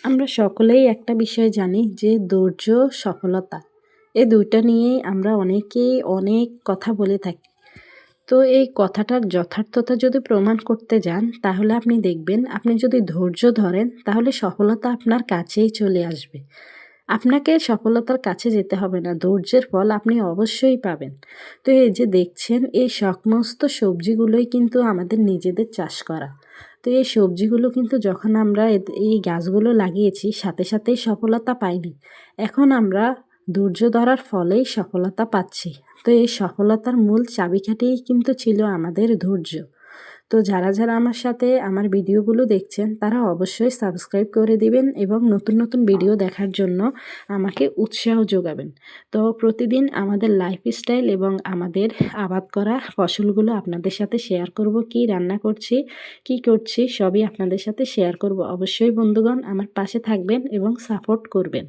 আমরা সকলেই একটা বিষয় জানি যে ধৈর্য, সফলতা এই ২ টা নিয়েই আমরা অনেকেই অনেক কথা বলে থাকি। তো এই কথাটার যথার্থতা যদি প্রমাণ করতে যান, তাহলে আপনি দেখবেন আপনি যদি ধৈর্য ধরেন, তাহলে সফলতা আপনার কাছেই চলে আসবে। আপনাকে সফলতার কাছে যেতে হবে না, ধৈর্যের ফল আপনি অবশ্যই পাবেন। তো এই যে দেখছেন, এই সমস্ত সবজিগুলোই কিন্তু আমাদের নিজেদের চাষ করা। তো এই সবজিগুলো কিন্তু যখন আমরা এই গাছগুলো লাগিয়েছি, সাথে সাথেই সফলতা পাইনি। এখন আমরা ধৈর্য ধরার ফলেই সফলতা পাচ্ছি। তো এই সফলতার মূল চাবিকাঠিই কিন্তু ছিল আমাদের ধৈর্য। তো যারা আমার সাথে আমার ভিডিওগুলো দেখছেন, তারা অবশ্যই সাবস্ক্রাইব করে দিবেন এবং নতুন নতুন ভিডিও দেখার জন্য আমাকে উৎসাহ যোগাবেন। তো প্রতিদিন আমাদের লাইফস্টাইল এবং আমাদের আবাদ করা ফসলগুলো আপনাদের সাথে শেয়ার করব। কি রান্না করছি, কি করছি সবই আপনাদের সাথে শেয়ার করব। অবশ্যই বন্ধুগণ আমার পাশে থাকবেন এবং সাপোর্ট করবেন।